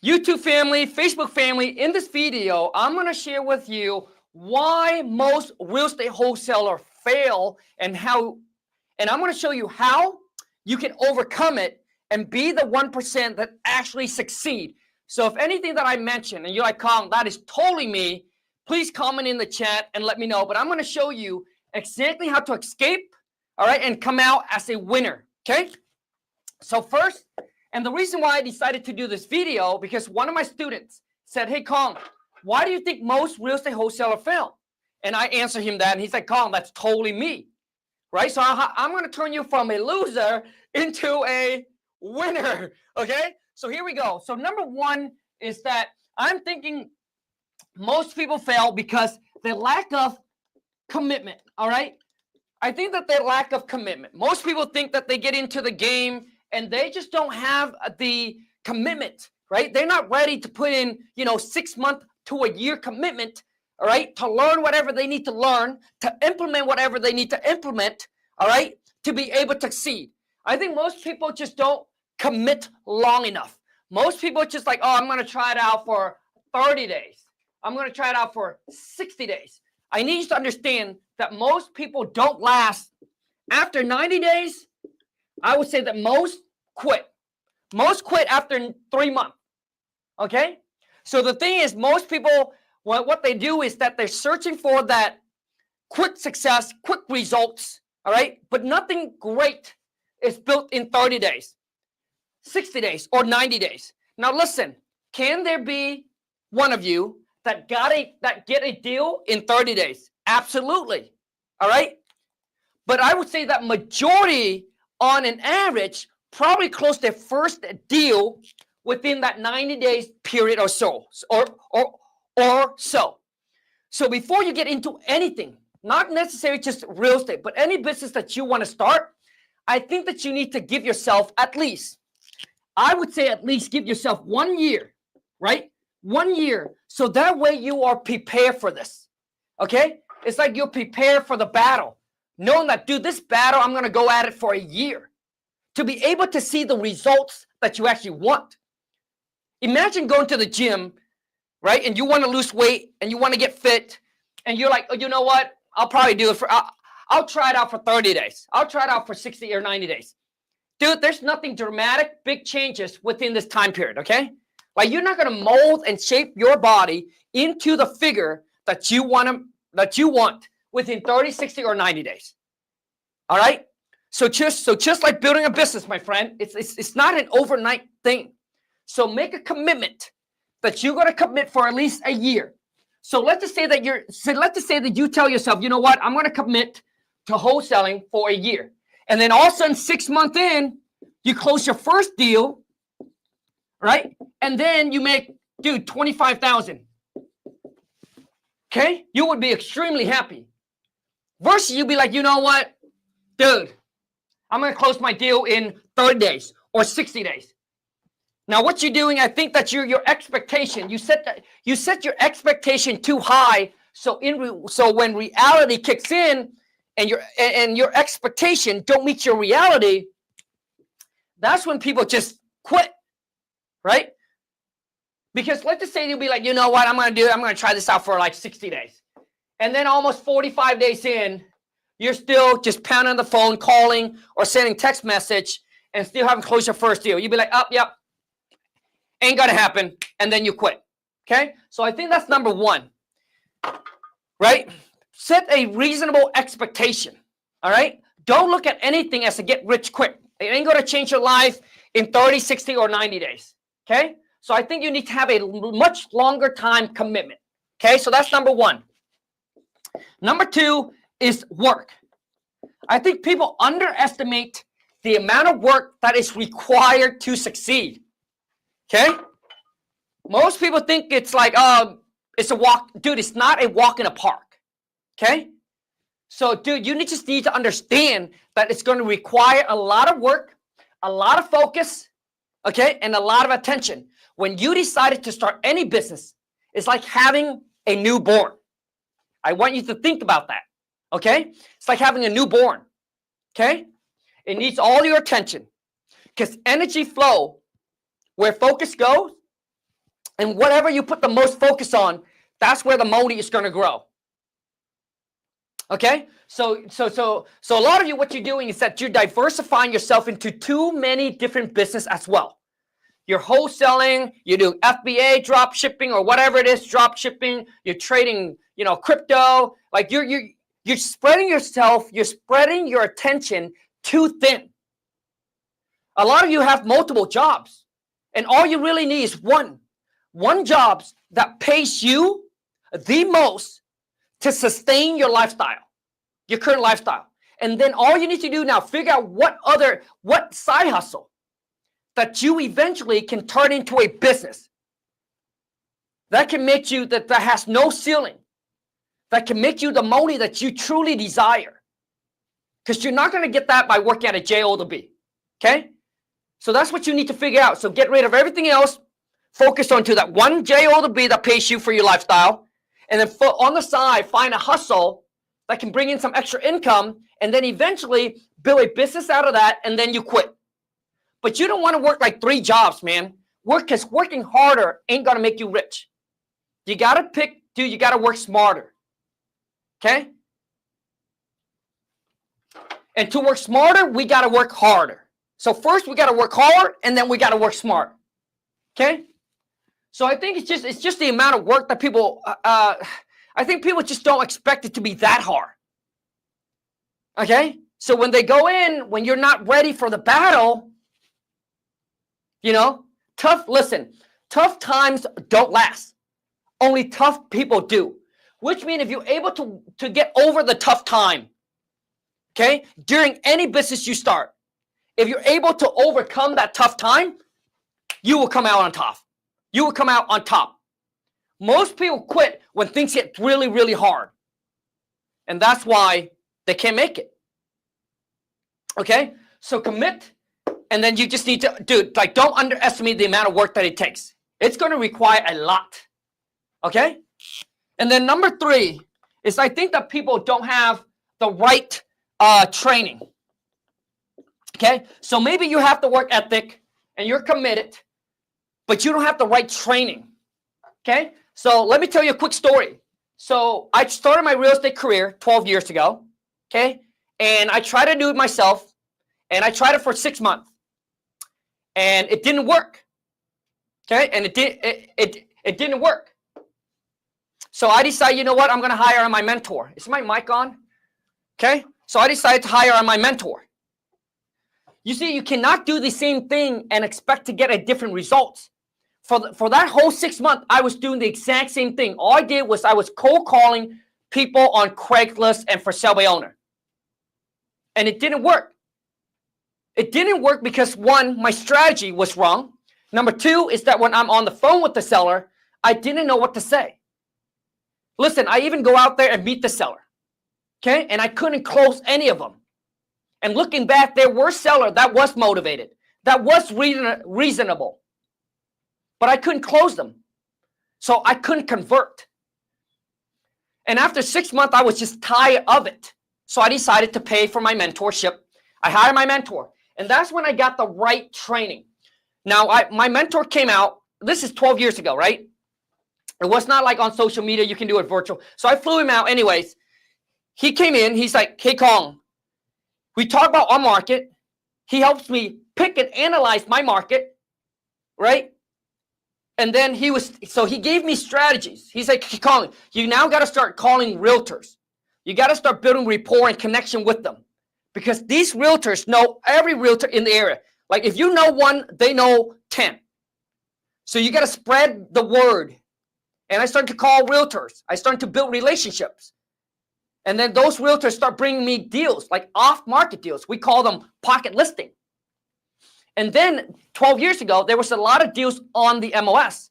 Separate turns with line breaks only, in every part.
YouTube family, Facebook family, in this video, I'm going to share with you why most real estate wholesalers fail and I'm going to show you how you can overcome it and be the 1% that actually succeed. So if anything that I mentioned and you're like, Khang, that is totally me, please comment in the chat and let me know. But I'm going to show you exactly how to escape, all right, and come out as a winner, okay? So first, and the reason why I decided to do this video, because one of my students said, hey, Khang, why do you think most real estate wholesalers fail? And I answered him that, and he's like, Khang, that's totally me, right? So I'm going to turn you from a loser into a winner, okay? So here we go. So number one is that I'm thinking most people fail because the lack of commitment, all right? I think that their lack of commitment. Most people think that they get into the game and they just don't have the commitment, right? They're not ready to put in, 6 month to a year commitment, all right, to learn whatever they need to learn, to implement whatever they need to implement, all right, to be able to succeed. I think most people just don't commit long enough. Most people are just like, oh, I'm going to try it out for 30 days. I'm going to try it out for 60 days. I need you to understand that most people don't last. After 90 days, I would say that most quit. Most quit after 3 months, okay? So the thing is, most people, what they do is that they're searching for that quick success, quick results, all right? But nothing great is built in 30 days, 60 days, or 90 days. Now listen, can there be one of you that get a deal in 30 days? Absolutely, all right? But I would say that majority, on an average, probably close their first deal within that 90 days period or so, or so. So before you get into anything, not necessarily just real estate, but any business that you want to start, I think that you need to give yourself at least, I would say at least give yourself 1 year, right? 1 year. So that way you are prepared for this, okay? It's like you're prepared for the battle. Knowing that, dude, this battle, I'm going to go at it for a year to be able to see the results that you actually want. Imagine going to the gym, right? And you want to lose weight and you want to get fit. And you're like, oh, you know what? I'll probably do it I'll try it out for 30 days. I'll try it out for 60 or 90 days. Dude, there's nothing dramatic, big changes within this time period, okay? Like you're not going to mold and shape your body into the figure that you want within 30, 60, or 90 days. All right? So just like building a business, my friend, it's not an overnight thing. So make a commitment that you're going to commit for at least a year. So let's just say that you tell yourself, you know what, I'm going to commit to wholesaling for a year. And then all of a sudden, 6 months in, you close your first deal, right? And then you make, dude, $25,000. Okay? You would be extremely happy. Versus you'd be like, you know what, dude, I'm going to close my deal in 30 days or 60 days. Now, what you're doing, I think that your expectation, you set your expectation too high. So when reality kicks in and your expectation don't meet your reality, that's when people just quit, right? Because let's just say you'll be like, you know what, I'm going to try this out for like 60 days. And then almost 45 days in, you're still just pounding on the phone, calling or sending text message and still haven't closed your first deal. You'd be like, yep, ain't going to happen. And then you quit, okay? So I think that's number one, right? Set a reasonable expectation, all right? Don't look at anything as a get rich quick. It ain't going to change your life in 30, 60, or 90 days, okay? So I think you need to have a much longer time commitment, okay? So that's number one. Number two is work. I think people underestimate the amount of work that is required to succeed, okay? Most people think it's like, it's a walk. Dude, it's not a walk in a park, okay? So, dude, you just need to understand that it's going to require a lot of work, a lot of focus, okay, and a lot of attention. When you decided to start any business, it's like having a newborn. I want you to think about that, okay? It's like having a newborn, okay? It needs all your attention because energy flow, where focus goes, And whatever you put the most focus on, that's where the money is going to grow. Okay? So a lot of you, what you're doing is that you're diversifying yourself into too many different businesses as well. You're wholesaling, you do FBA, drop shipping, or whatever it is, drop shipping. You're trading, crypto. Like you're spreading yourself, you're spreading your attention too thin. A lot of you have multiple jobs, and all you really need is one job that pays you the most to sustain your lifestyle, your current lifestyle. And then all you need to do now, figure out what side hustle that you eventually can turn into a business that can make you, that has no ceiling, that can make you the money that you truly desire. Because you're not going to get that by working at a JO to B. Okay? So that's what you need to figure out. So get rid of everything else. Focus on to that one JO to B that pays you for your lifestyle. And then on the side, find a hustle that can bring in some extra income. And then eventually build a business out of that. And then you quit. But you don't want to work like 3 jobs, man. Because working harder ain't going to make you rich. You got to you got to work smarter. Okay? And to work smarter, we got to work harder. So first we got to work hard, and then we got to work smart. Okay? So I think it's just the amount of work that people, I think people just don't expect it to be that hard. Okay? So when they go in, when you're not ready for the battle, tough times don't last. Only tough people do. Which means if you're able to get over the tough time, okay, during any business you start, if you're able to overcome that tough time, you will come out on top. You will come out on top. Most people quit when things get really, really hard. And that's why they can't make it. Okay? So commit. And then you just need to, don't underestimate the amount of work that it takes. It's going to require a lot. Okay? And then number 3 is I think that people don't have the right training. Okay? So maybe you have the work ethic and you're committed, but you don't have the right training. Okay? So let me tell you a quick story. So I started my real estate career 12 years ago. Okay? And I tried to do it myself. And I tried it for 6 months. And it didn't work. Okay? And it didn't work. So I decided, you know what? I'm going to hire on my mentor. Is my mic on? Okay? So I decided to hire on my mentor. You see, you cannot do the same thing and expect to get a different result. For that whole 6 months, I was doing the exact same thing. All I did was I was cold calling people on Craigslist and for sale by owner. And it didn't work. It didn't work because 1, my strategy was wrong. Number 2 is that when I'm on the phone with the seller, I didn't know what to say. Listen, I even go out there and meet the seller. Okay? And I couldn't close any of them. And looking back, there were sellers that was motivated, that was reasonable. But I couldn't close them. So I couldn't convert. And after 6 months, I was just tired of it. So I decided to pay for my mentorship. I hired my mentor. And that's when I got the right training. Now, my mentor came out. This is 12 years ago, right? It was not like on social media. You can do it virtual. So I flew him out anyways. He came in. He's like, hey, Khang, we talk about our market. He helps me pick and analyze my market, right? And then he gave me strategies. He's like, Khang, you now got to start calling realtors. You got to start building rapport and connection with them. Because these realtors know every realtor in the area. Like if you know 1, they know 10. So you got to spread the word. And I started to call realtors. I started to build relationships. And then those realtors start bringing me deals, like off-market deals. We call them pocket listing. And then 12 years ago, there was a lot of deals on the MLS.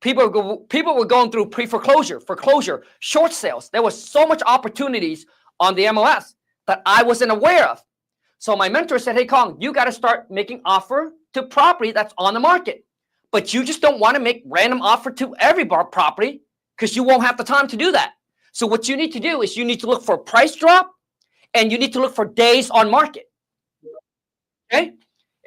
People were going through pre-foreclosure, foreclosure, short sales. There was so much opportunities on the MLS that I wasn't aware of. So my mentor said, hey, Khang, you got to start making offer to property that's on the market. But you just don't want to make random offer to every property because you won't have the time to do that. So what you need to do is you need to look for price drop and you need to look for days on market. Okay?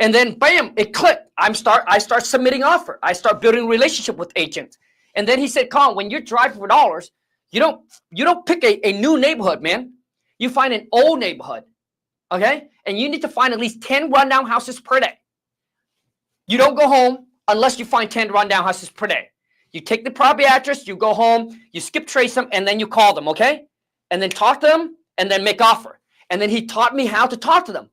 And then bam, it clicked. I start submitting offer. I start building a relationship with agents. And then he said, Khang, when you're driving for dollars, you don't pick a new neighborhood, man. You find an old neighborhood. Okay? And you need to find at least 10 rundown houses per day. You don't go home unless you find 10 rundown houses per day. You take the property address, you go home, you skip trace them, and then you call them, okay? And then talk to them, and then make offer. And then he taught me how to talk to them.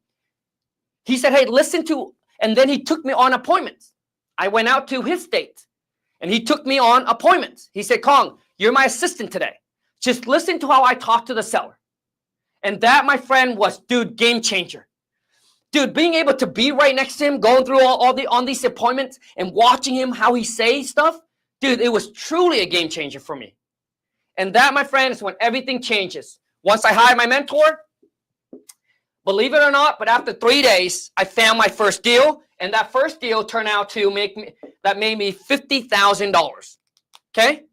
He said, hey, listen to, and then he took me on appointments. I went out to his state, and he took me on appointments. He said, Khang, you're my assistant today. Just listen to how I talk to the seller. And that, my friend, was, dude, game changer. Dude, being able to be right next to him, going through on these appointments and watching him, how he says stuff, dude, it was truly a game changer for me. And that, my friend, is when everything changes. Once I hired my mentor, believe it or not, but after 3 days, I found my first deal. And that first deal turned out to made me $50,000. Okay?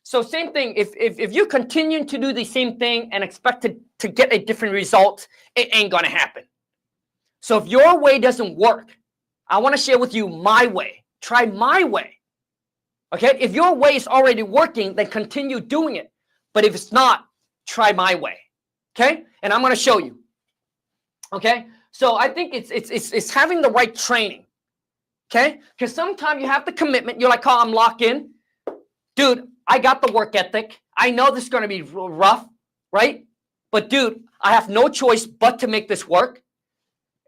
So same thing, if you continue to do the same thing and expect to get a different result, it ain't gonna happen. So if your way doesn't work, I wanna share with you my way. Try my way. Okay? If your way is already working, then continue doing it. But if it's not, try my way. Okay? And I'm gonna show you. Okay? So I think it's having the right training. Okay? Because sometimes you have the commitment, you're like, oh, I'm locked in. Dude, I got the work ethic. I know this is going to be rough, right? But dude, I have no choice but to make this work.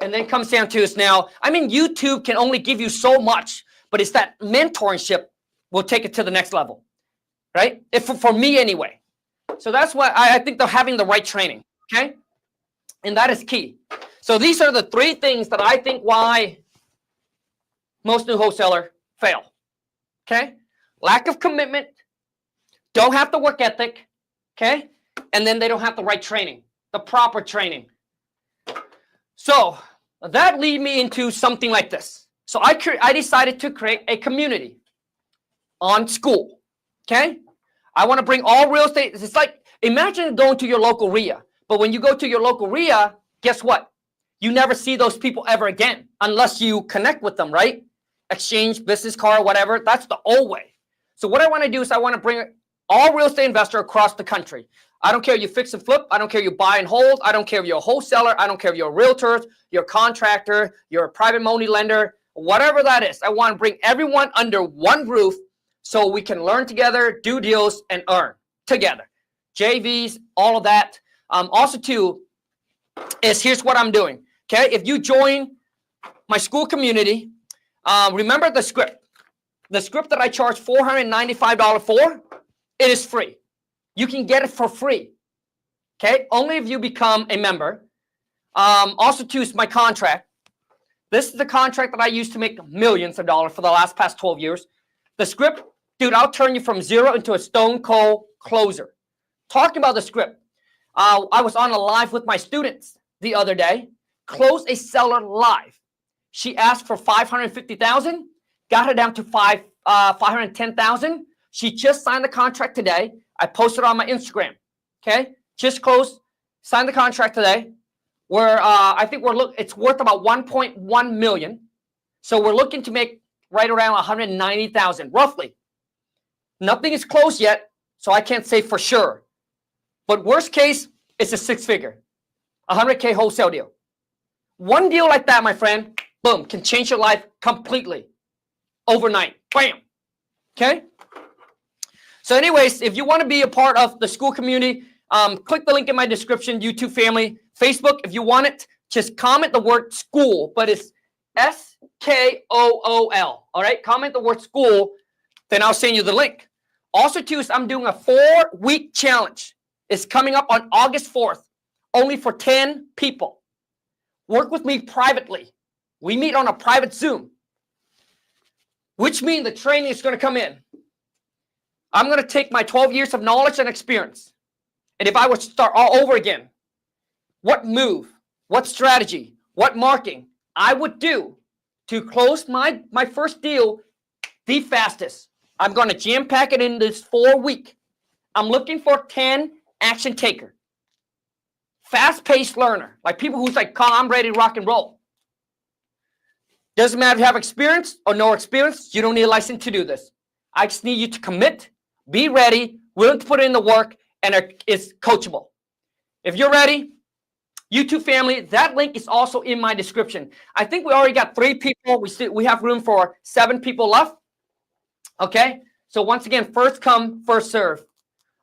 And then it comes down to is now, I mean, YouTube can only give you so much, but it's that mentorship will take it to the next level, right? For me anyway. So that's why I think they're having the right training, okay? And that is key. So these are the 3 things that I think why most new wholesalers fail, okay? Lack of commitment, don't have the work ethic, okay? And then they don't have the right training, the proper training. So that lead me into something like this. So I decided to create a community on school, okay? I want to bring all real estate. It's like, imagine going to your local RIA. But when you go to your local RIA, guess what? You never see those people ever again unless you connect with them, right? Exchange, business card, whatever. That's the old way. So what I want to do is I want to bring all real estate investors across the country. I don't care if you fix and flip. I don't care if you buy and hold. I don't care if you're a wholesaler. I don't care if you're a realtor, you're a contractor, you're a private money lender, whatever that is. I want to bring everyone under one roof so we can learn together, do deals, and earn together. JVs, all of that. Also, too, is here's what I'm doing. Okay, if you join my school community, remember the script. The script that I charge $495 for, it is free. You can get it for free. Okay, only if you become a member. Also, too, is my contract. This is the contract that I used to make millions of dollars for the past 12 years. The script, dude, I'll turn you from zero into a stone cold closer. Talking about the script, I was on a live with my students the other day. Closed a seller live. She asked for $550,000, got her down to $510,000. She just signed the contract today. I posted it on my Instagram. Okay, just closed, signed the contract today. Where I think it's worth about 1.1 million. So we're looking to make right around 190,000, roughly. Nothing is closed yet, so I can't say for sure. But worst case, it's a 6-figure, 100K wholesale deal. One deal like that, my friend, boom, can change your life completely, overnight, bam. Okay. So, anyways, if you want to be a part of the school community, click the link in my description. YouTube family, Facebook, if you want it, just comment the word school, but it's SKOOL. All right, comment the word school, then I'll send you the link. Also, too, I'm doing a 4-week challenge. It's coming up on August 4th, only for 10 people. Work with me privately. We meet on a private Zoom, which means the training is going to come in. I'm going to take my 12 years of knowledge and experience. And if I were to start all over again, what move, what strategy, what marketing I would do to close my first deal the fastest. I'm going to jam pack it in this 4-week. I'm looking for 10 action taker. Fast-paced learner. Like people who's like, I'm ready to rock and roll. Doesn't matter if you have experience or no experience. You don't need a license to do this. I just need you to commit, be ready, willing to put in the work, and it's coachable. If you're ready, YouTube family, that link is also in my description. I think we already got 3 people. We have room for 7 people left. Okay. So once again, first come, first serve.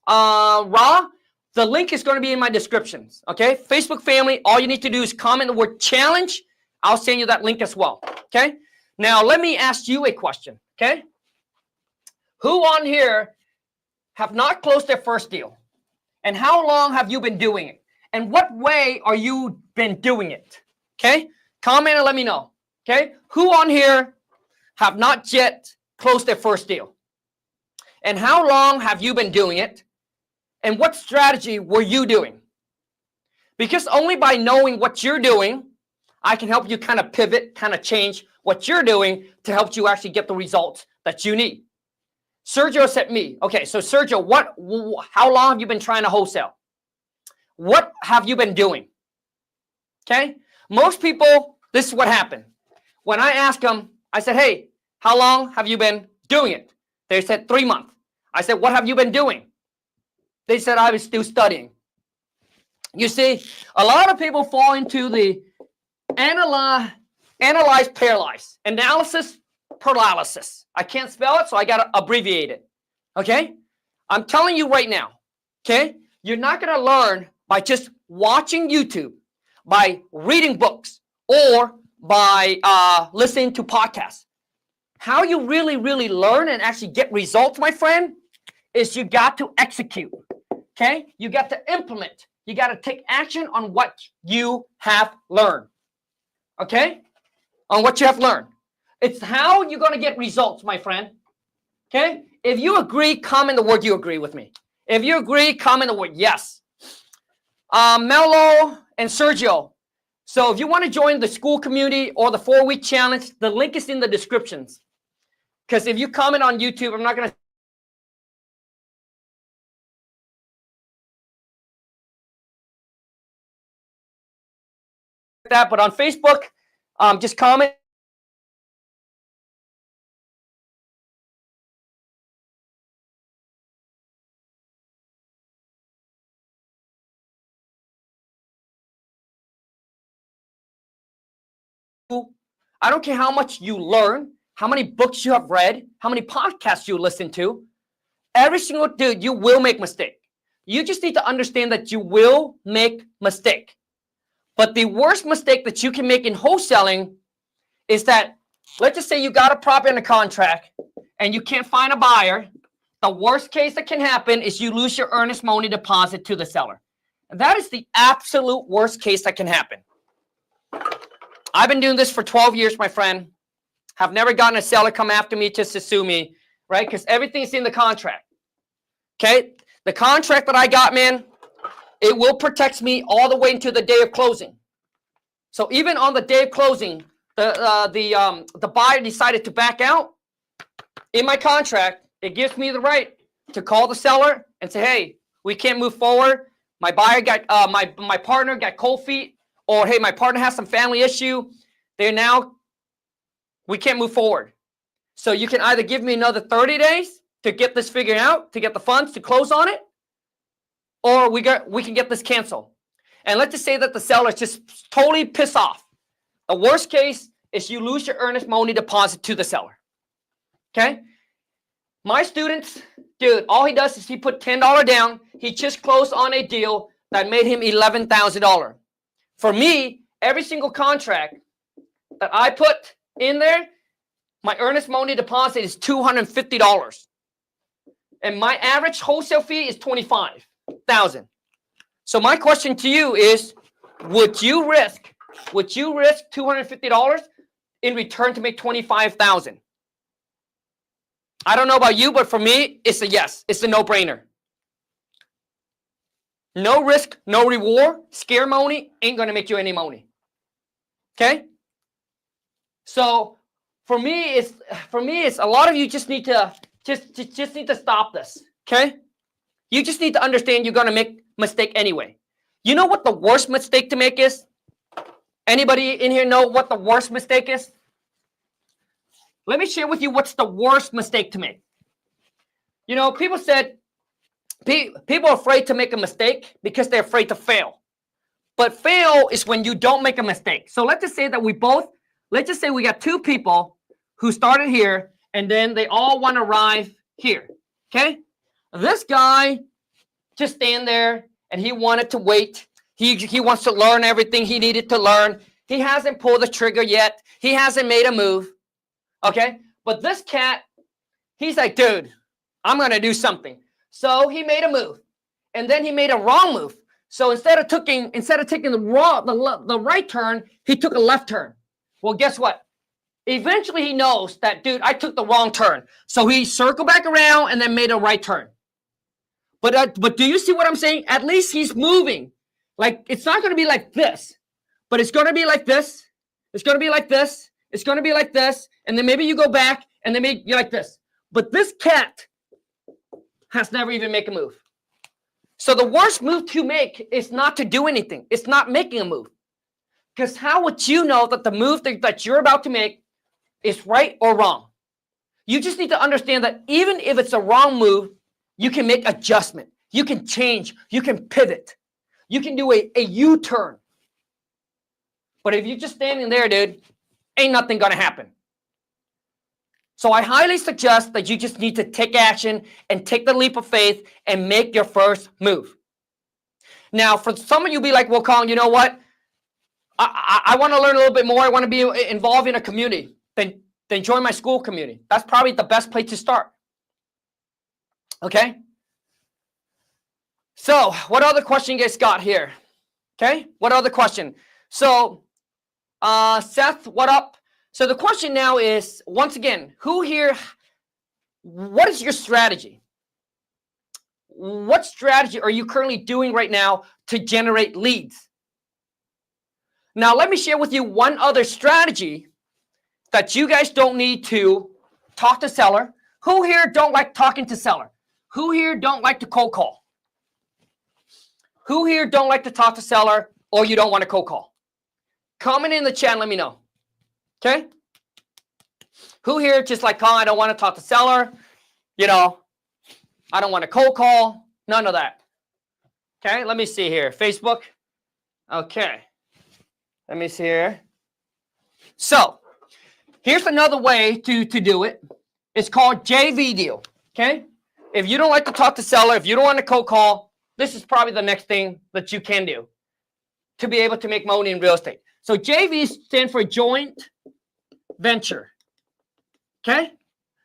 Raw, the link is going to be in my descriptions. Okay. Facebook family, all you need to do is comment the word challenge. I'll send you that link as well. Okay. Now let me ask you a question. Okay. Who on here have not closed their first deal? And how long have you been doing it? And what way are you been doing it? Okay. Comment and let me know. Okay. Who on here have not yet closed their first deal? And how long have you been doing it? And what strategy were you doing? Because only by knowing what you're doing, I can help you kind of pivot, kind of change what you're doing to help you actually get the results that you need. Sergio said me. Okay, so Sergio, how long have you been trying to wholesale? What have you been doing? Okay, most people, this is what happened. When I asked them, I said, hey, how long have you been doing it? They said 3 months. I said, what have you been doing? They said, I was still studying. You see, a lot of people fall into the analyze, paralyze, analysis, paralysis. I can't spell it, so I got to abbreviate it. Okay? I'm telling you right now, okay? You're not going to learn by just watching YouTube, by reading books, or by listening to podcasts. How you really, really learn and actually get results, my friend, is you got to execute. Okay? You got to implement. You got to take action on what you have learned. Okay? On what you have learned. It's how you're going to get results, my friend. Okay? If you agree, comment the word you agree with me. If you agree, comment the word yes. Melo and Sergio. So if you want to join the school community or the 4-week challenge, the link is in the descriptions. Because if you comment on YouTube, I'm not going to that, but on Facebook, just comment. I don't care how much you learn, how many books you have read, how many podcasts you listen to. Every single dude, you will make mistake. You just need to understand that you will make mistake. But the worst mistake that you can make in wholesaling is that, let's just say you got a property in a contract and you can't find a buyer. The worst case that can happen is you lose your earnest money deposit to the seller. And that is the absolute worst case that can happen. I've been doing this for 12 years, my friend. Have never gotten a seller come after me just to sue me, right? Because everything's in the contract. Okay? The contract that I got, man, it will protect me all the way into the day of closing. So even on the day of closing, the buyer decided to back out. In my contract, it gives me the right to call the seller and say, hey, we can't move forward. My buyer got my partner got cold feet, or hey, my partner has some family issue. We can't move forward. So you can either give me another 30 days to get this figured out, to get the funds to close on it, or we can get this canceled. And let's just say that the seller is just totally pissed off. The worst case is you lose your earnest money deposit to the seller. Okay? My students, dude, all he does is he put $10 down. He just closed on a deal that made him $11,000. For me, every single contract that I put in there, my earnest money deposit is $250. And my average wholesale fee is $25,000. So my question to you is, would you risk $250 in return to make $25,000? I don't know about you, but for me, it's a yes. It's a no-brainer. No risk, no reward. Scare money ain't gonna make you any money. Okay? So for me, it's a lot of you just need to just need to stop this. Okay? You just need to understand you're gonna make mistake anyway. You know what the worst mistake to make is? Anybody in here know what the worst mistake is? let me share with you what's the worst mistake to make. You know, people said people are afraid to make a mistake because they're afraid to fail. But fail is when you don't make a mistake. So let's just say that let's just say we got two people who started here and then they all want to arrive here. Okay? This guy just stand there and he wanted to wait. He wants to learn everything he needed to learn. He hasn't pulled the trigger yet. He hasn't made a move. Okay? But this cat, he's like, dude, I'm going to do something. So he made a move. And then he made a wrong move. So instead of taking the right turn, he took a left turn. Well, guess what? Eventually he knows that, dude, I took the wrong turn. So he circled back around and then made a right turn. But do you see what I'm saying? At least he's moving. Like, it's not going to be like this, but it's going to be like this. It's going to be like this. It's going to be like this. And then maybe you go back and then maybe you're like this. But this cat has never even made a move. So the worst move to make is not to do anything. It's not making a move. Because how would you know that the move that you're about to make is right or wrong? You just need to understand that even if it's a wrong move, you can make adjustment. You can change. You can pivot. You can do a U-turn. But if you're just standing there, dude, ain't nothing going to happen. So I highly suggest that you just need to take action and take the leap of faith and make your first move. Now, for some of you be like, well, Khang, you know what? I want to learn a little bit more. I want to be involved in a community. Then join my school community. That's probably the best place to start. Okay? So, what other question you guys got here? Okay? What other question? So, Seth, what up? So the question now is, once again, who here, what is your strategy? What strategy are you currently doing right now to generate leads? Now, let me share with you one other strategy that you guys don't need to talk to seller. Who here don't like talking to seller? Who here don't like to cold call? Who here don't like to talk to seller or you don't want to cold call? Comment in the chat, let me know. Okay? Who here just like, Khang, I don't want to talk to seller. You know, I don't want to cold call. None of that. Okay, let me see here. Facebook. Okay. Let me see here. So, here's another way to do it. It's called JV deal. Okay? If you don't like to talk to seller, if you don't want to cold call, this is probably the next thing that you can do to be able to make money in real estate. So JV stands for joint venture. Okay?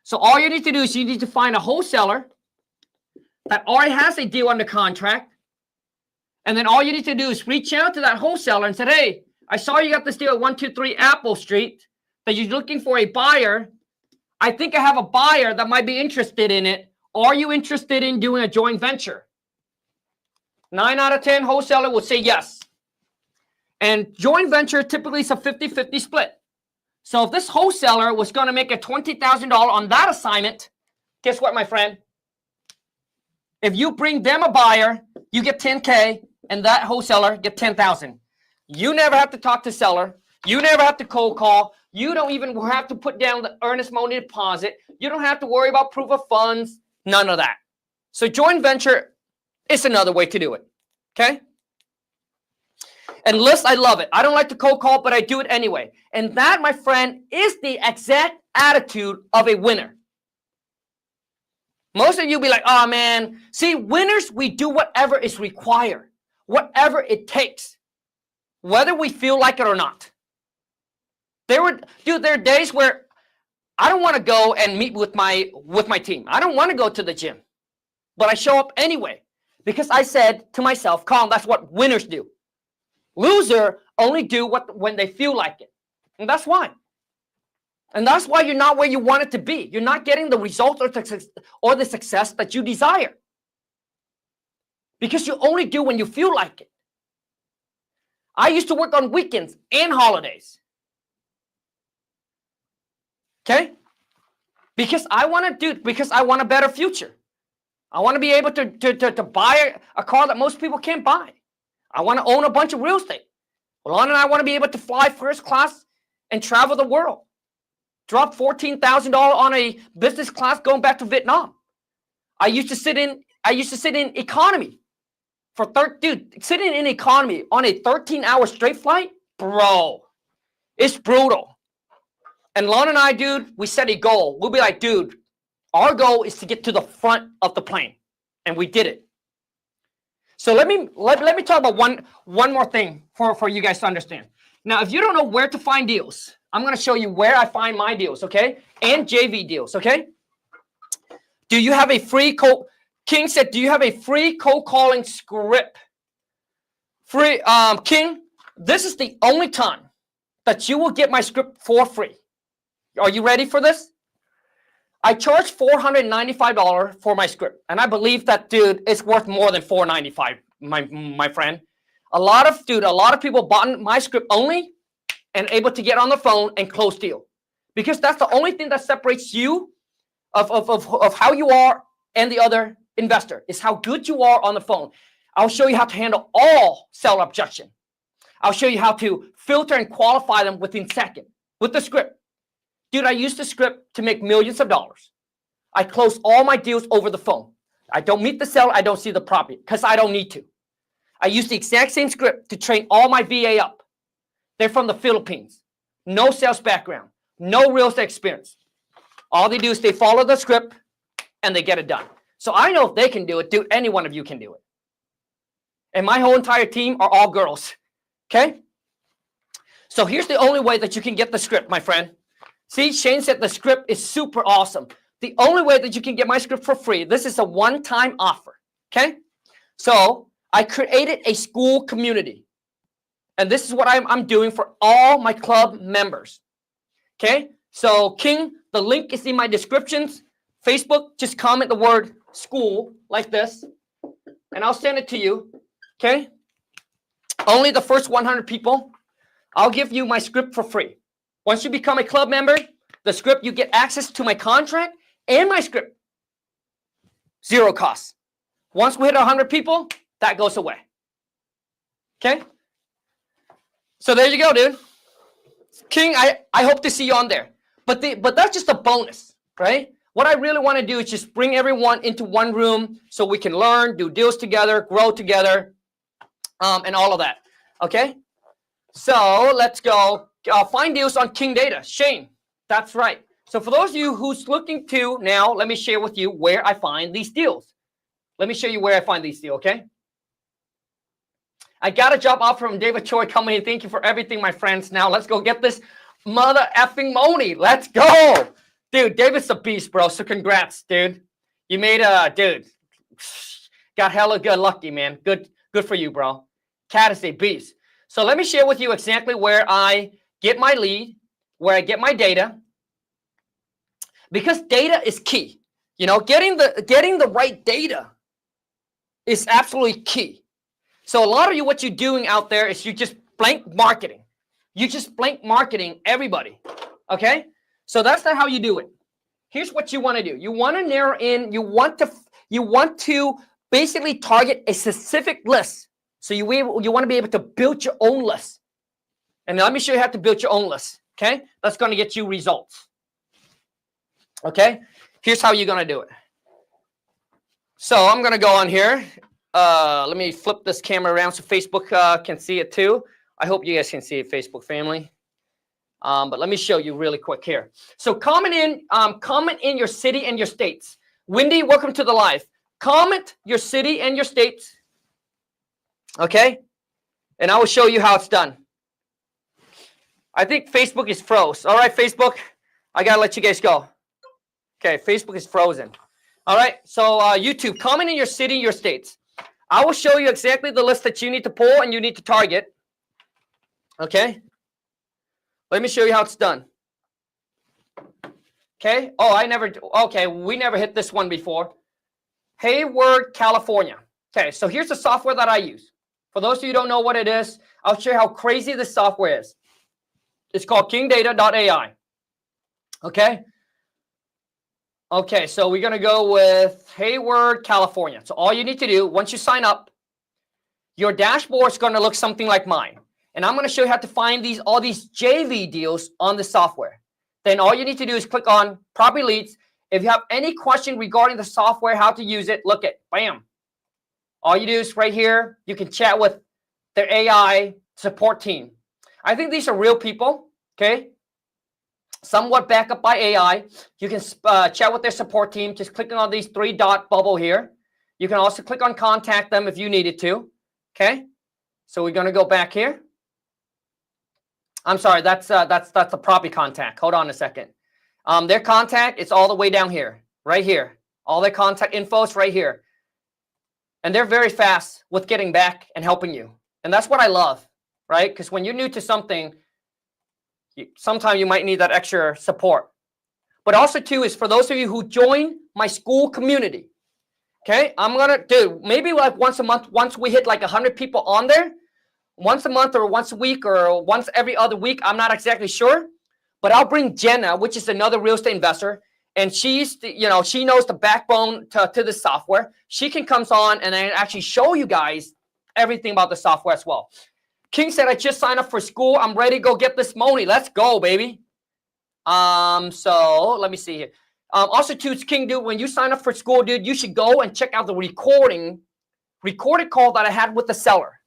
So all you need to do is you need to find a wholesaler that already has a deal under contract. And then all you need to do is reach out to that wholesaler and say, hey, I saw you got this deal at 123 Apple Street that you're looking for a buyer. I think I have a buyer that might be interested in it. Are you interested in doing a joint venture? 9 out of 10 wholesaler will say yes. And joint venture typically is a 50-50 split. So if this wholesaler was going to make a $20,000 on that assignment, guess what, my friend? If you bring them a buyer, you get 10K, and that wholesaler get 10,000. You never have to talk to seller. You never have to cold call. You don't even have to put down the earnest money deposit. You don't have to worry about proof of funds. None of that. So joint venture is another way to do it. Okay? And list, I love it. I don't like to cold call, but I do it anyway. And that, my friend, is the exact attitude of a winner. Most of you be like, oh, man. See, winners, we do whatever is required. Whatever it takes. Whether we feel like it or not. There are days where I don't want to go and meet with my team. I don't want to go to the gym. But I show up anyway. Because I said to myself, Khang, that's what winners do. Loser only do when they feel like it. And that's why. And that's why you're not where you want it to be. You're not getting the results or the success that you desire. Because you only do when you feel like it. I used to work on weekends and holidays. Okay? Because I want a better future. I want to be able to buy a car that most people can't buy. I want to own a bunch of real estate. Alon and I want to be able to fly first class and travel the world. dropped $14,000 on a business class going back to Vietnam. I used to sit in economy for sitting in economy on a 13-hour straight flight, bro, it's brutal. And Lon and I, dude, we set a goal. We'll be like, dude, our goal is to get to the front of the plane, and we did it. So let me talk about one more thing for you guys to understand. Now, if you don't know where to find deals, I'm going to show you where I find my deals, okay? And JV deals, okay? Do you have a free King said, do you have a free cold calling script? Free, King, this is the only time that you will get my script for free. Are you ready for this? I charge $495 for my script, and I believe that, dude, it's worth more than $495, my friend. A lot of people bought my script only and able to get on the phone and close deal, because that's the only thing that separates you of how you are and the other investor is how good you are on the phone. I'll show you how to handle all seller objection. I'll show you how to filter and qualify them within seconds with the script. Dude, I use the script to make millions of dollars. I close all my deals over the phone. I don't meet the seller. I don't see the property because I don't need to. I use the exact same script to train all my VA up. They're from the Philippines. No sales background. No real estate experience. All they do is they follow the script and they get it done. So I know if they can do it, dude, any one of you can do it. And my whole entire team are all girls. Okay? So here's the only way that you can get the script, my friend. See, Shane said the script is super awesome. The only way that you can get my script for free, this is a one-time offer, okay? So I created a school community. And this is what I'm doing for all my club members, okay? So King, the link is in my descriptions. Facebook, just comment the word school like this, and I'll send it to you, okay? Only the first 100 people, I'll give you my script for free. Once you become a club member, the script, you get access to my contract and my script. Zero cost. Once we hit 100 people, that goes away. Okay? So there you go, dude. King, I hope to see you on there. But that's just a bonus, right? What I really want to do is just bring everyone into one room so we can learn, do deals together, grow together, and all of that. Okay? So let's go. Find deals on King Data. Shane, that's right. So for those of you who's looking to now, let me share with you where I find these deals. Let me show you where I find these deals, okay? I got a job offer from David Choi coming in. Thank you for everything, my friends. Now let's go get this mother effing money. Let's go. Dude, David's a beast, bro. So congrats, dude. You made dude. Got hella good lucky, man. Good for you, bro. Cat is a beast. So let me share with you exactly where I get my lead, where I get my data, because data is key. You know, getting the right data is absolutely key. So a lot of you, what you're doing out there is you just blank marketing. You just blank marketing everybody, okay? So that's not how you do it. Here's what you want to do. You want to narrow in. You want to basically target a specific list. So you want to be able to build your own list. And let me show you how to build your own list, okay? That's going to get you results, okay? Here's how you're going to do it. So I'm going to go on here. Let me flip this camera around so Facebook can see it too. I hope you guys can see it, Facebook family. But let me show you really quick here. So comment in your city and your states. Wendy, welcome to the live. Comment your city and your states. Okay? And I will show you how it's done. I think Facebook is froze. All right, Facebook, I got to let you guys go. Okay, Facebook is frozen. All right, so YouTube, comment in your city, your states. I will show you exactly the list that you need to pull and you need to target. Okay? Let me show you how it's done. Okay? Oh, okay, we never hit this one before. Hayward, California. Okay, so here's the software that I use. For those of you who don't know what it is, I'll show you how crazy this software is. It's called kingdata.ai. Okay? Okay, so we're going to go with Hayward, California. So all you need to do, once you sign up, your dashboard is going to look something like mine. And I'm going to show you how to find all these JV deals on the software. then all you need to do is click on property leads. If you have any question regarding the software, how to use it, look at, bam. All you do is right here, you can chat with their AI support team. I think these are real people, okay? Somewhat backed up by AI. You can chat with their support team, just clicking on these 3-dot bubble here. You can also click on contact them if you needed to, okay? So we're gonna go back here. I'm sorry, that's the property contact. Hold on a second. Their contact is all the way down here, right here. All their contact info is right here. And they're very fast with getting back and helping you. And that's what I love, right? Because when you're new to something, sometimes you might need that extra support. But also too is for those of you who join my school community, okay? I'm gonna do maybe like once a month, once we hit like 100 people on there, once a month or once a week or once every other week, I'm not exactly sure. But I'll bring Jenna, which is another real estate investor, and she's, she knows the backbone to this software. She can come on and actually show you guys everything about the software as well. King said, I just signed up for school. I'm ready to go get this money. Let's go, baby. So let me see here. Also, too, King, dude, when you sign up for school, dude, you should go and check out the recorded call that I had with the seller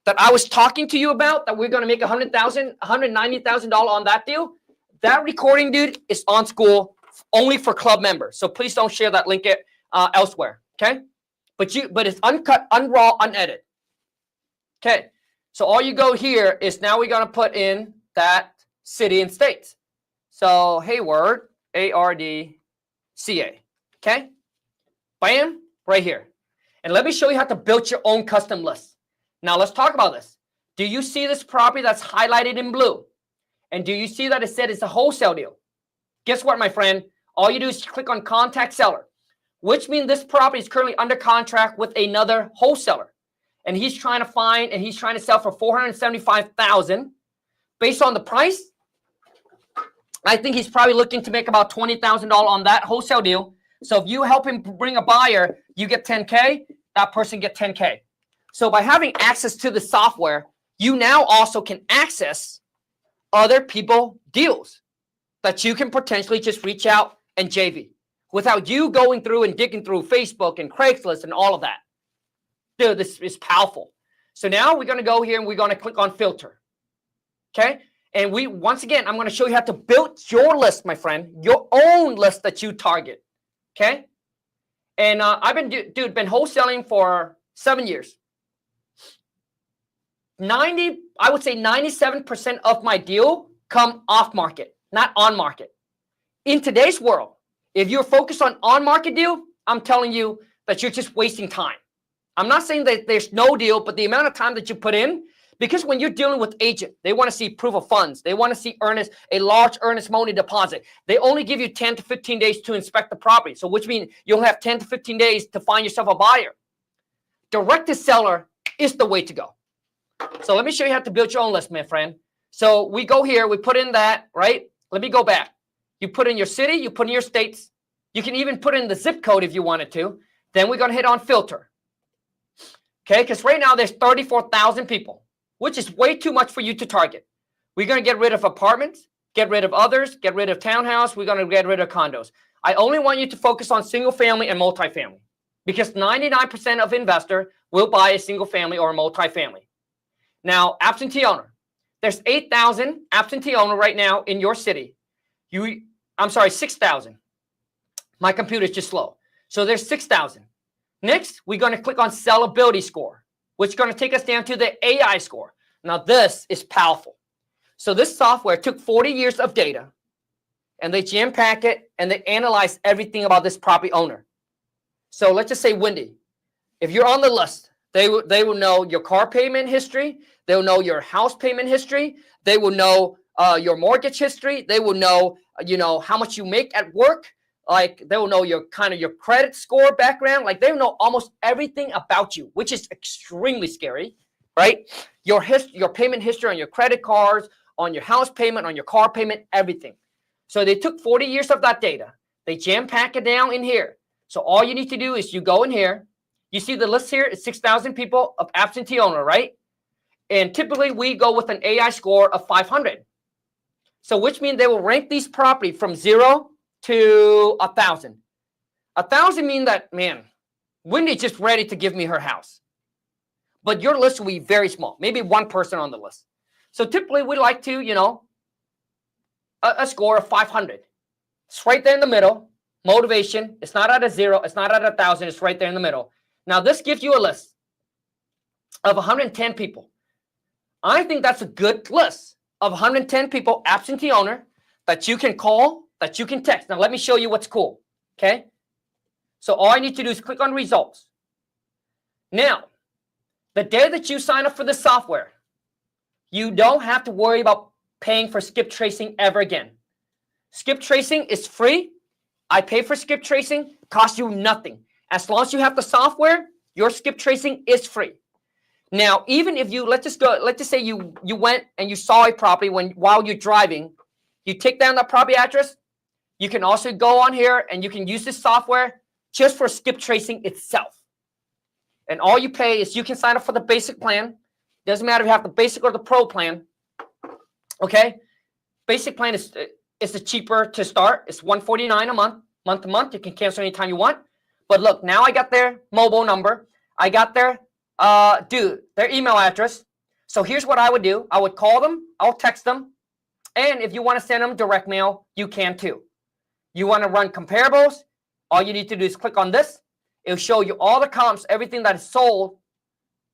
that I was talking to you about, that we're going to make $190,000 on that deal. That recording, dude, is on school only for club members. So please don't share that link elsewhere, okay? But it's uncut, unraw, unedited. Okay, so all you go here is now we're going to put in that city and state. So Hayward, A-R-D-C-A, okay? Bam, right here. And let me show you how to build your own custom list. Now let's talk about this. Do you see this property that's highlighted in blue? And do you see that it said it's a wholesale deal? Guess what, my friend? All you do is click on contact seller, which means this property is currently under contract with another wholesaler. And he's trying to sell for $475,000. Based on the price, I think he's probably looking to make about $20,000 on that wholesale deal. So if you help him bring a buyer, you get 10K, that person get 10K. So by having access to the software, you now also can access other people deals that you can potentially just reach out and JV without you going through and digging through Facebook and Craigslist and all of that. Dude, this is powerful. So now we're going to go here and we're going to click on filter. Okay. And once again, I'm going to show you how to build your list, my friend, your own list that you target. Okay. And I've been wholesaling for 7 years. I would say 97% of my deal come off market, not on market. In today's world, if you're focused on market deal, I'm telling you that you're just wasting time. I'm not saying that there's no deal, but the amount of time that you put in, because when you're dealing with agent, they want to see proof of funds. They want to see a large earnest money deposit. They only give you 10 to 15 days to inspect the property. So which means you'll have 10 to 15 days to find yourself a buyer. Direct to seller is the way to go. So let me show you how to build your own list, my friend. So we go here, we put in that, right? Let me go back. You put in your city, you put in your states. You can even put in the zip code if you wanted to. Then we're going to hit on filter. Okay, because right now there's 34,000 people, which is way too much for you to target. We're going to get rid of apartments, get rid of others, get rid of townhouse. We're going to get rid of condos. I only want you to focus on single family and multifamily because 99% of investor will buy a single family or a multifamily. Now, absentee owner. There's 8,000 absentee owner right now in your city. 6,000. My computer's just slow. So there's 6,000. Next, we're going to click on sellability score, which is going to take us down to the AI score. Now, this is powerful. So this software took 40 years of data, and they jam-pack it, and they analyze everything about this property owner. So let's just say Wendy. If you're on the list, they will know your car payment history. They will know your house payment history. They will know your mortgage history. They will know, how much you make at work. Like they will know your credit score background. Like they will know almost everything about you, which is extremely scary, right? Your payment history on your credit cards, on your house payment, on your car payment, everything. So they took 40 years of that data. They jam-pack it down in here. So all you need to do is you go in here. You see the list here is 6,000 people of absentee owner, right? And typically we go with an AI score of 500. So which means they will rank these property from 0 to 1,000. 1,000 mean that, man, Wendy's just ready to give me her house. But your list will be very small, maybe one person on the list. So typically we like to, you know, a score of 500. It's right there in the middle. Motivation. It's not at a 0. It's not at 1,000. It's right there in the middle. Now this gives you a list of 110 people. I think that's a good list of 110 people, absentee owner, that you can call, that you can text. Now let me show you what's cool. Okay. So all I need to do is click on results. Now, the day that you sign up for the software, you don't have to worry about paying for skip tracing ever again. Skip tracing is free. I pay for skip tracing, costs you nothing. As long as you have the software, your skip tracing is free. Now, even if you, let's just say you went and you saw a property while you're driving, you take down that property address, you can also go on here and you can use this software just for skip tracing itself. And all you pay is you can sign up for the basic plan. Doesn't matter if you have the basic or the pro plan. Okay? Basic plan is the cheaper to start. It's $149 a month to month. You can cancel anytime you want. But look, now I got their mobile number. I got their their email address. So here's what I would do. I would call them. I'll text them. And if you want to send them direct mail, you can too. You want to run comparables, all you need to do is click on this. It'll show you all the comps, everything that is sold.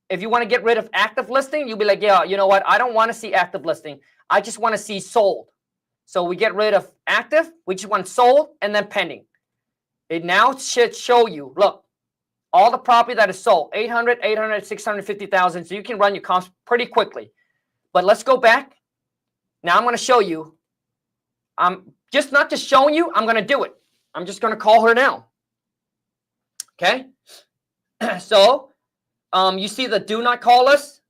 If you want to get rid of active listing, you'll be like, yeah, you know what? I don't want to see active listing. I just want to see sold. So we get rid of active. We just want sold and then pending. It now should show you, look, all the property that is sold, 800, 800, 650,000. So you can run your comps pretty quickly. But let's go back. Now I'm going to show you. I'm just not just showing you. I'm going to do it. I'm just going to call her now. Okay. So you see the do not call list.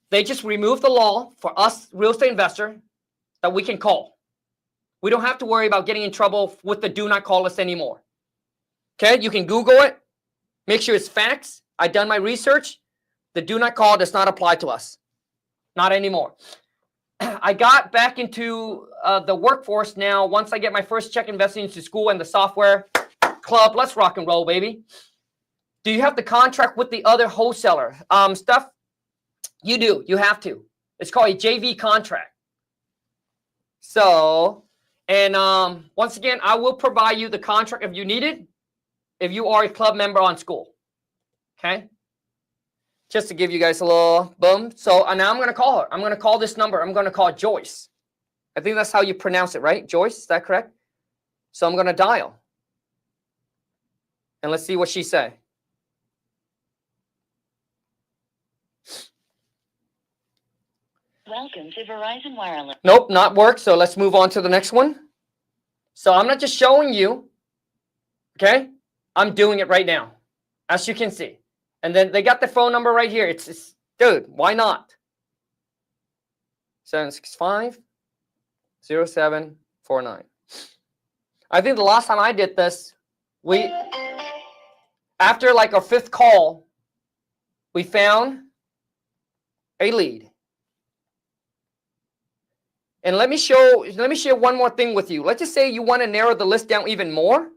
They just removed the law for us real estate investor that we can call. We don't have to worry about getting in trouble with the do not call list anymore. Okay. You can Google it. Make sure it's facts. I've done my research. The do not call does not apply to us. Not anymore. I got back into the workforce now. Once I get my first check investing into school and the software club, let's rock and roll, baby. Do you have to contract with the other wholesaler stuff? You do. You have to. It's called a JV contract. So, and once again, I will provide you the contract if you need it, if you are a club member on school. Okay. Just to give you guys a little boom. So now I'm going to call her. I'm going to call this number. I'm going to call Joyce. I think that's how you pronounce it, right? Joyce, is that correct? So I'm going to dial. And let's see what she say.
Welcome to Verizon Wireless.
Nope, not work. So let's move on to the next one. So I'm not just showing you. Okay. I'm doing it right now, as you can see. And then they got the phone number right here. It's dude, why not? 765-0749. I think the last time I did this, after like our 5th call, we found a lead. And let me share one more thing with you. Let's just say you want to narrow the list down even more.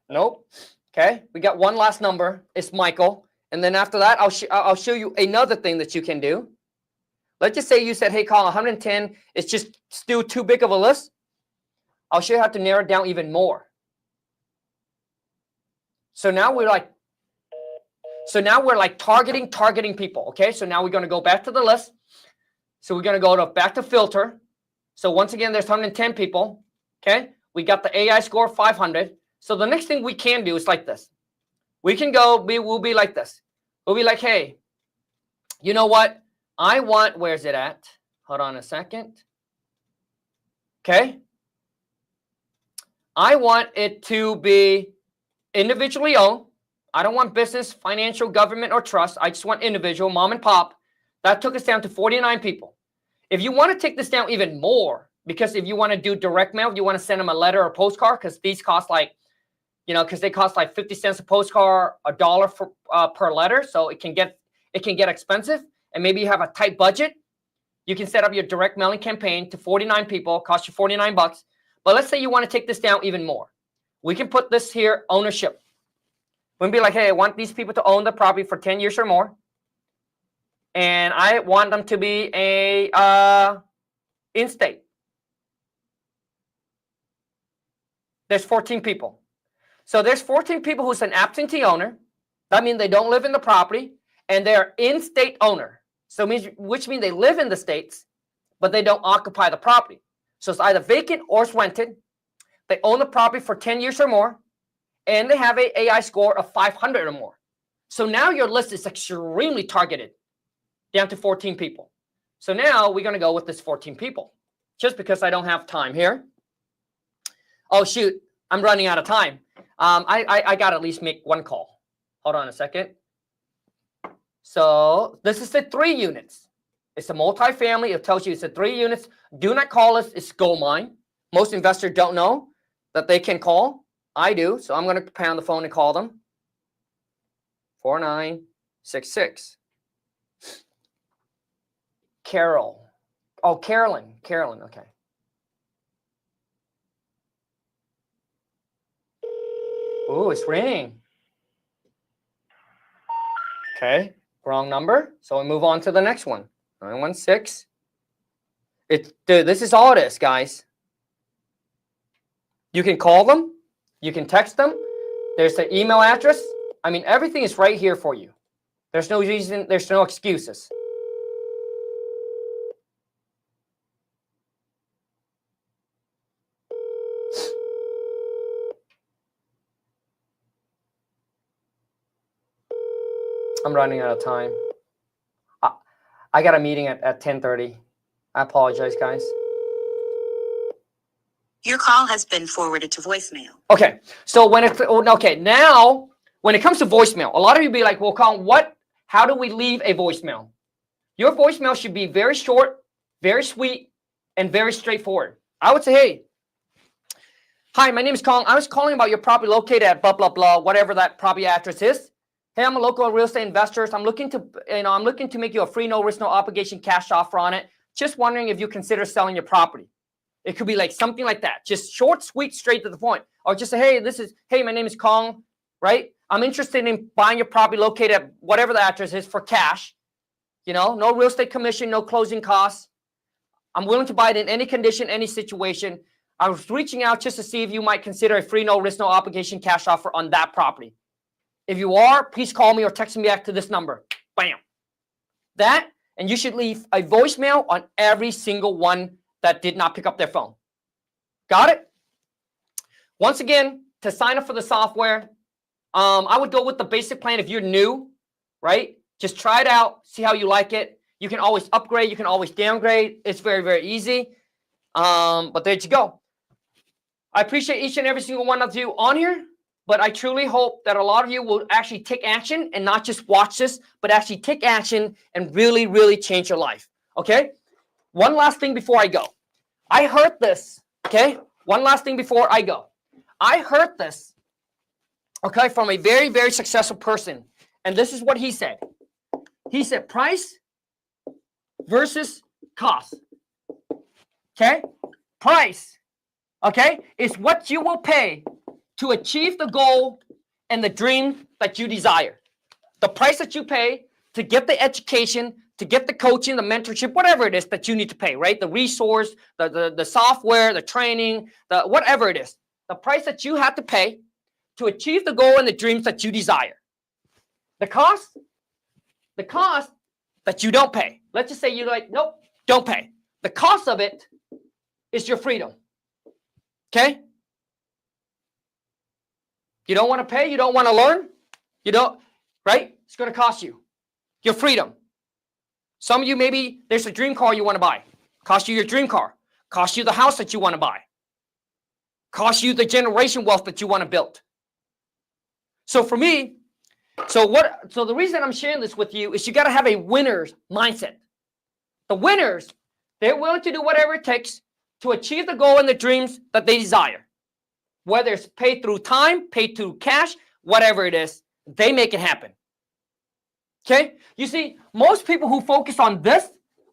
Nope. Okay. We got one last number. It's Michael. And then after that, I'll show you another thing that you can do. Let's just say you said, hey, Khang, 110 is just still too big of a list. I'll show you how to narrow it down even more. So now we're like targeting people. Okay. So now we're going to go back to the list. So we're going to go back to filter. So once again, there's 110 people. Okay. We got the AI score 500. So the next thing we can do is like this. We can go, we'll be like this. We'll be like, hey, you know what? I want, where's it at? Hold on a second. Okay. I want it to be individually owned. I don't want business, financial, government, or trust. I just want individual, mom and pop. That took us down to 49 people. If you want to take this down even more, because if you want to do direct mail, you want to send them a letter or postcard, because these cost like, you know, because they cost like 50 cents a postcard, $1 per letter. So it can get it can get expensive, and maybe you have a tight budget. You can set up your direct mailing campaign to 49 people, cost you 49 bucks. But let's say you want to take this down even more. We can put this here, ownership. We can be like, hey, I want these people to own the property for 10 years or more. And I want them to be a in-state. There's 14 people. So there's 14 people who's an absentee owner. That means they don't live in the property, and they're in-state owner. So which means they live in the states, but they don't occupy the property. So it's either vacant or it's rented. They own the property for 10 years or more, and they have a AI score of 500 or more. So now your list is extremely targeted, down to 14 people. So now we're going to go with this 14 people, just because I don't have time here. Oh, shoot, I'm running out of time. I got to at least make one call. Hold on a second. So this is the 3 units. It's a multifamily. It tells you it's a 3 units. Do not call us. It's gold mine. Most investors don't know that they can call. I do. So I'm going to pound the phone and call them. 4966. Carol. Oh, Carolyn. Carolyn. Okay. Ooh, it's ringing. Okay. Wrong number. So we move on to the next one. 916. Dude, this is all it is, guys. You can call them. You can text them. There's the email address. I mean, everything is right here for you. There's no reason. There's no excuses. I'm running out of time. I got a meeting at 10:30. I apologize, guys.
Your call has been forwarded to voicemail.
Okay, so now when it comes to voicemail, a lot of you be like, well, Khang, how do we leave a voicemail? Your voicemail should be very short, very sweet, and very straightforward. I would say, hey, hi, my name is Khang. I was calling about your property located at blah, blah, blah, whatever that property address is. Hey, I'm a local real estate investor. So I'm looking to make you a free, no risk, no obligation cash offer on it. Just wondering if you consider selling your property. It could be like something like that. Just short, sweet, straight to the point. Or just say, hey, my name is Khang, right? I'm interested in buying your property located at whatever the address is for cash. You know, no real estate commission, no closing costs. I'm willing to buy it in any condition, any situation. I was reaching out just to see if you might consider a free, no risk, no obligation cash offer on that property. If you are, please call me or text me back to this number. Bam. That, and you should leave a voicemail on every single one that did not pick up their phone. Got it? Once again, to sign up for the software, I would go with the basic plan if you're new, right? Just try it out, see how you like it. You can always upgrade, you can always downgrade. It's very, very easy. But there you go. I appreciate each and every single one of you on here. But I truly hope that a lot of you will actually take action and not just watch this, but actually take action and really, really change your life. Okay? One last thing before I go. I heard this. Okay? One last thing before I go. I heard this, okay, from a very, very successful person. And this is what he said. He said price versus cost. Okay? Price, okay, is what you will pay to achieve the goal and the dream that you desire. The price that you pay to get the education, to get the coaching, the mentorship, whatever it is that you need to pay, right? The resource, the software, the training, whatever it is. The price that you have to pay to achieve the goal and the dreams that you desire. The cost that you don't pay. Let's just say you're like, nope, don't pay. The cost of it is your freedom. Okay? You don't want to pay, you don't want to learn, you don't, right? It's going to cost you your freedom. Some of you, maybe there's a dream car you want to buy. Cost you your dream car. Cost you the house that you want to buy. Cost you the generation wealth that you want to build. So for me, so the reason I'm sharing this with you is you got to have a winner's mindset. The winners, they're willing to do whatever it takes to achieve the goal and the dreams that they desire. Whether it's paid through time, paid through cash, whatever it is, they make it happen. Okay? You see, most people who focus on this,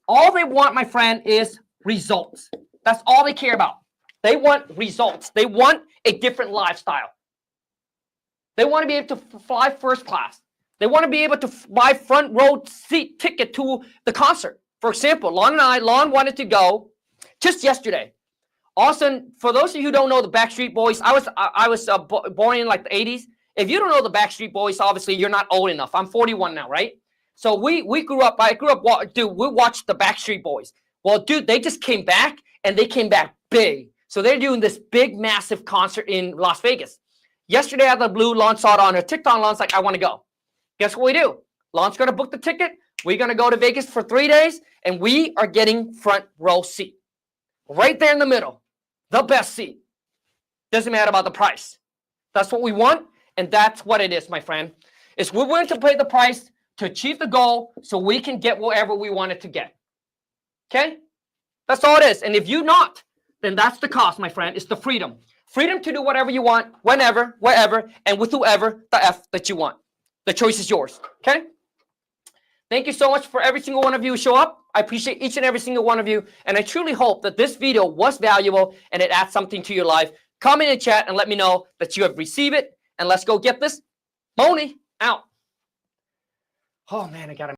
all they want, my friend, is results. That's all they care about. They want results. They want a different lifestyle. They want to be able to fly first class. They want to be able to buy front row seat ticket to the concert. For example, Lon wanted to go just yesterday. Austin, for those of you who don't know the Backstreet Boys, I was born in like the 80s. If you don't know the Backstreet Boys, obviously you're not old enough. I'm 41 now, right? So we grew up, dude, we watched the Backstreet Boys. Well, dude, they just came back and they came back big. So they're doing this big, massive concert in Las Vegas. Yesterday out of the blue, Lon saw it on her TikTok. Lon's like, I want to go. Guess what we do? Lon's going to book the ticket. We're going to go to Vegas for 3 days, and we are getting front row seat. Right there in the middle. The best seat. Doesn't matter about the price. That's what we want, and that's what it is, my friend. Is we're willing to pay the price to achieve the goal so we can get whatever we wanted to get. Okay? That's all it is. And if you're not, then that's the cost, my friend. It's the freedom. Freedom to do whatever you want, whenever, wherever, and with whoever the F that you want. The choice is yours. Okay? Thank you so much for every single one of you who show up. I appreciate each and every single one of you. And I truly hope that this video was valuable and it adds something to your life. Comment in the chat and let me know that you have received it. And let's go get this. Moni out. Oh, man, I got to